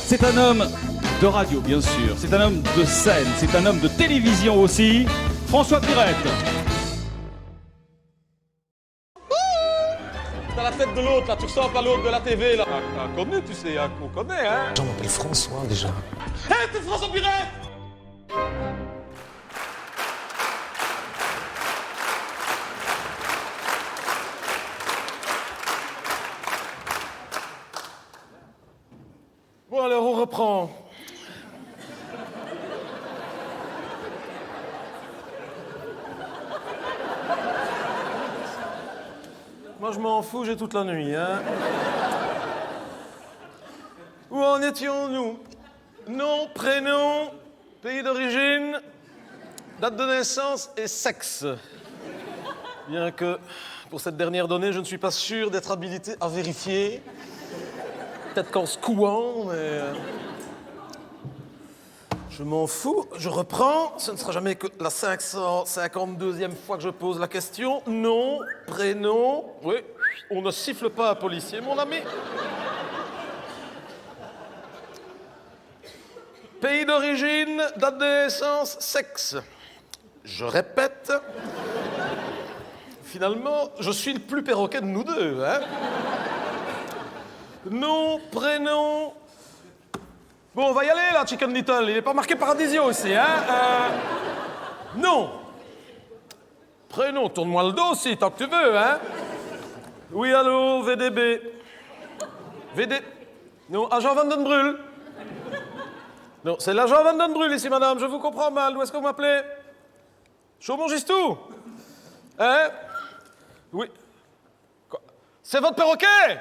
C'est un homme de radio, bien sûr. C'est un homme de scène. C'est un homme de télévision aussi. François Pirette. T'as la tête de l'autre, là. Tu ressembles à l'autre de la TV, là. Connu, tu sais, on connaît, hein. Je m'appelle François, déjà. Hé, t'es François Pirette! Bon, alors, on reprend. Moi, je m'en fous, j'ai toute la nuit, hein. Où en étions-nous? Nom, prénom, pays d'origine, date de naissance et sexe. Bien que, pour cette dernière donnée, je ne suis pas sûr d'être habilité à vérifier. Peut-être qu'en secouant, mais... Je m'en fous, je reprends. Ce ne sera jamais que la 552e fois que je pose la question. Nom, prénom... Oui, on ne siffle pas un policier, mon ami. Pays d'origine, date de naissance, sexe. Je répète. Finalement, je suis le plus perroquet de nous deux, hein. Nom, prénom... Bon, on va y aller, là, Chicken Little. Il n'est pas marqué Paradisio ici, hein. Non. Prénom, tourne-moi le dos aussi, tant que tu veux, hein. Oui, allô, VDB. VD... Non, agent Vandenbrul. Non, c'est l'agent Vandenbrul ici, madame. Je vous comprends mal. Où est-ce que vous m'appelez? Chaumont-Gistou. Hein? Oui. Quoi? C'est votre perroquet?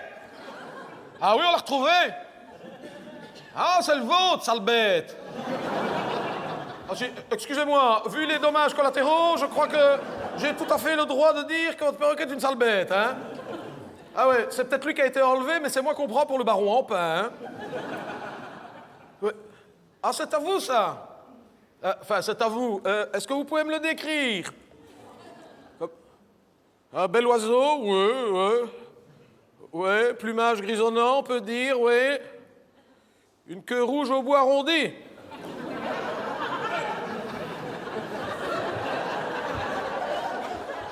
Ah oui, on l'a retrouvé. Ah, c'est le vôtre, sale bête. Ah, excusez-moi, vu les dommages collatéraux, je crois que j'ai tout à fait le droit de dire que votre perroquet est une sale bête, hein? Ah ouais, c'est peut-être lui qui a été enlevé, mais c'est moi qu'on prend pour le baron en pain, hein? Ouais. Ah, c'est à vous, ça? Enfin, c'est à vous. Est-ce que vous pouvez me le décrire? Un bel oiseau, oui. Ouais, plumage grisonnant, on peut dire, oui. Une queue rouge au bout arrondi.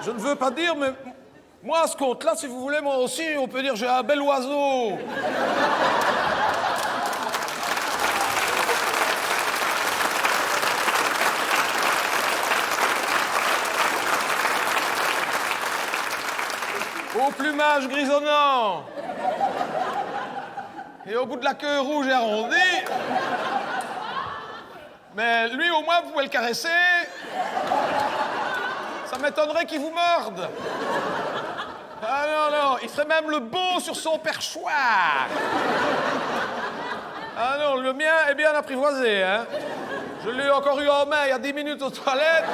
Je ne veux pas dire, mais moi, à ce compte-là, si vous voulez, moi aussi, on peut dire j'ai un bel oiseau. Au plumage grisonnant. Et au bout de la queue rouge et arrondie. Mais lui, au moins, vous pouvez le caresser. Ça m'étonnerait qu'il vous morde. Ah non, il ferait même le beau sur son perchoir. Ah non, le mien est bien apprivoisé, hein. Je l'ai encore eu en main il y a 10 minutes aux toilettes.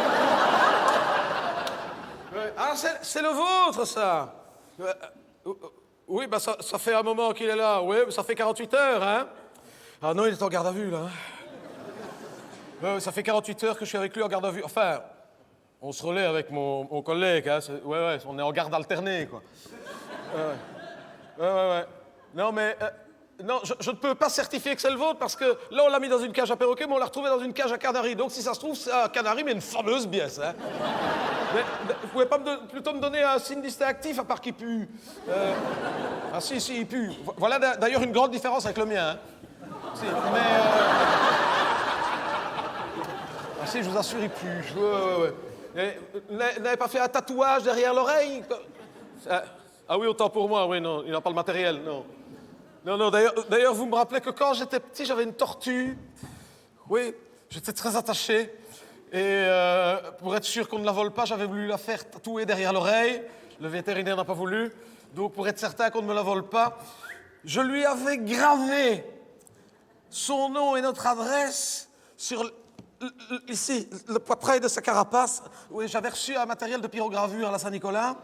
Ah, c'est le vôtre, ça. Oui, bah ça fait un moment qu'il est là. Oui, ça fait 48 heures, hein. Ah non, il est en garde à vue, là. Ça fait 48 heures que je suis avec lui en garde à vue. Enfin, on se relaie avec mon collègue, hein. Ouais, on est en garde alternée, quoi. Ouais. Non, mais... non, je ne peux pas certifier que c'est le vôtre parce que là, on l'a mis dans une cage à perroquet, mais on l'a retrouvé dans une cage à canari. Donc, si ça se trouve, c'est un canari, mais une fameuse biesse, hein. Mais vous pouvez pas plutôt me donner un signe distinctif à part qu'il pue? Ah si, il pue. Voilà d'ailleurs une grande différence avec le mien, hein. Si, mais... Ah si, je vous assure, il pue. Ouais. Vous n'avez pas fait un tatouage derrière l'oreille? Ah oui, autant pour moi, oui, non, il n'a pas le matériel, non. Non, d'ailleurs, vous me rappelez que quand j'étais petit, j'avais une tortue. Oui, j'étais très attaché. Et pour être sûr qu'on ne la vole pas, j'avais voulu la faire tatouer derrière l'oreille. Le vétérinaire n'a pas voulu. Donc, pour être certain qu'on ne me la vole pas, je lui avais gravé son nom et notre adresse sur, ici, le poitrail de sa carapace. Oui, j'avais reçu un matériel de pyrogravure à la Saint-Nicolas.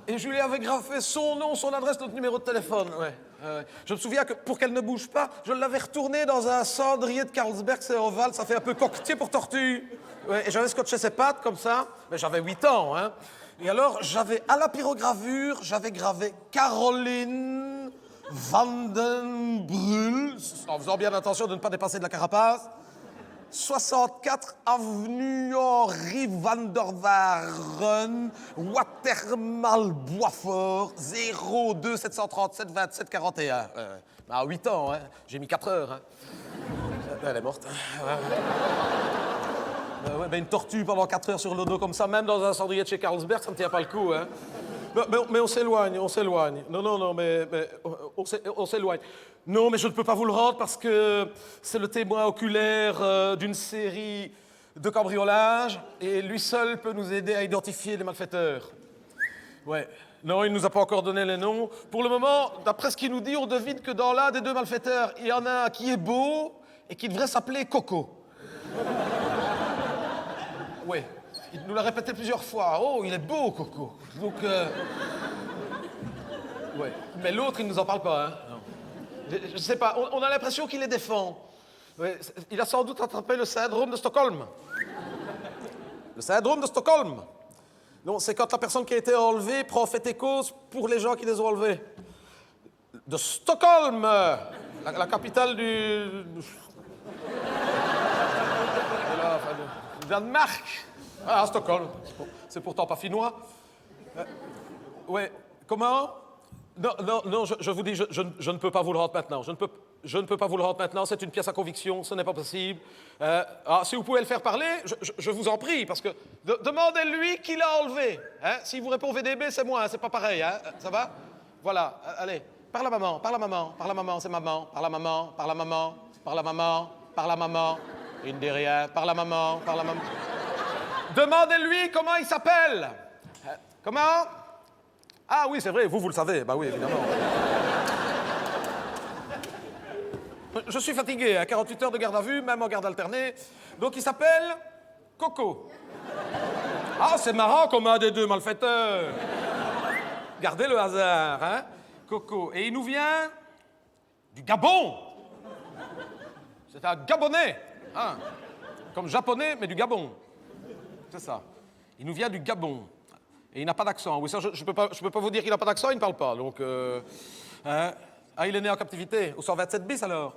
Et je lui avais gravé son nom, son adresse, notre numéro de téléphone, ouais. Je me souviens que pour qu'elle ne bouge pas, je l'avais retournée dans un cendrier de Carlsberg, c'est ovale, ça fait un peu coquetier pour tortue. Ouais, et j'avais scotché ses pattes comme ça, mais j'avais 8 ans, hein. Et alors, j'avais, à la pyrogravure, j'avais gravé Caroline Vandenbrühl, en faisant bien attention de ne pas dépasser de la carapace. 64 avenue Henri van der Waren, Watermal Boisfort, 02 737 27 41. À 8 ans, hein. J'ai mis 4 heures. Hein. Elle est morte. Ouais, une tortue pendant 4 heures sur le dos comme ça, même dans un cendrier de chez Carlsberg, ça ne tient pas le coup. Hein. Mais on s'éloigne, on s'éloigne. Non, mais on s'éloigne. Non, mais je ne peux pas vous le rendre parce que c'est le témoin oculaire d'une série de cambriolages et lui seul peut nous aider à identifier les malfaiteurs. Ouais. Non, il ne nous a pas encore donné les noms. Pour le moment, d'après ce qu'il nous dit, on devine que dans l'un des deux malfaiteurs, il y en a un qui est beau et qui devrait s'appeler Coco. Oui. Il nous l'a répété plusieurs fois. Oh, il est beau, Coco. Donc, ouais. Mais l'autre, il ne nous en parle pas, hein. Non. Je ne sais pas, on a l'impression qu'il les défend. Ouais, il a sans doute attrapé le syndrome de Stockholm. Le syndrome de Stockholm. Non, c'est quand la personne qui a été enlevée prend fait et cause pour les gens qui les ont enlevés. De Stockholm, la capitale du Danemark. Ah, Stockholm. C'est pourtant pas finnois. Ouais. Comment? Non, je vous dis, je ne peux pas vous le rendre maintenant. Je ne peux pas vous le rendre maintenant, c'est une pièce à conviction, ce n'est pas possible. Si vous pouvez le faire parler, je vous en prie, parce que demandez-lui qui l'a enlevé. Hein? Si vous répond VDB, c'est moi, hein, c'est pas pareil. Hein? Ça va? Voilà, allez. Par la maman, c'est maman. Par la maman. Il ne dit rien. Par la maman. Demandez-lui comment il s'appelle. Comment? Ah oui, c'est vrai, vous le savez. Bah oui, évidemment. Je suis fatigué, hein, 48 heures de garde à vue, même en garde alternée. Donc il s'appelle Coco. Ah, c'est marrant comme un des deux malfaiteurs. Gardez le hasard, hein. Coco. Et il nous vient du Gabon. C'est un Gabonais. Hein. Comme japonais, mais du Gabon. C'est ça. Il nous vient du Gabon. Et il n'a pas d'accent. Oui, ça, je peux pas vous dire qu'il n'a pas d'accent, il ne parle pas. Donc, hein? Ah, il est né en captivité. Au 127 bis, alors?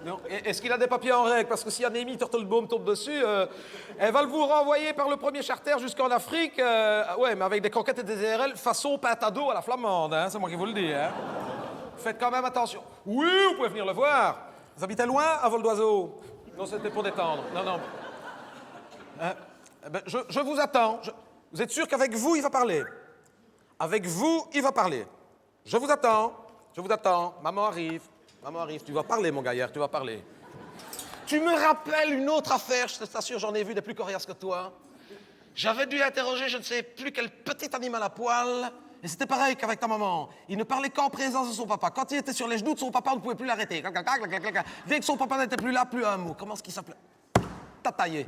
Non. Est-ce qu'il a des papiers en règle? Parce que si Anémie Turtelbaum tombe dessus, elle va vous renvoyer par le premier charter jusqu'en Afrique. Ouais, mais avec des croquettes et des IRL façon pâte à dos à la flamande. Hein? C'est moi qui vous le dis. Hein? Faites quand même attention. Oui, vous pouvez venir le voir. Vous habitez loin, à vol d'oiseau? Non, c'était pour détendre. Non. Ben, je vous attends. Vous êtes sûr qu'avec vous, il va parler? Avec vous, il va parler. Je vous attends. Maman arrive. Tu vas parler, mon gaillard, tu vas parler. Tu me rappelles une autre affaire, je t'assure, j'en ai vu des plus coriaces que toi. J'avais dû interroger je ne sais plus quel petit animal à poil. Et c'était pareil qu'avec ta maman. Il ne parlait qu'en présence de son papa. Quand il était sur les genoux de son papa, on ne pouvait plus l'arrêter. Dès que son papa n'était plus là, plus un mot. Comment est-ce qu'il s'appelait? Tataillé.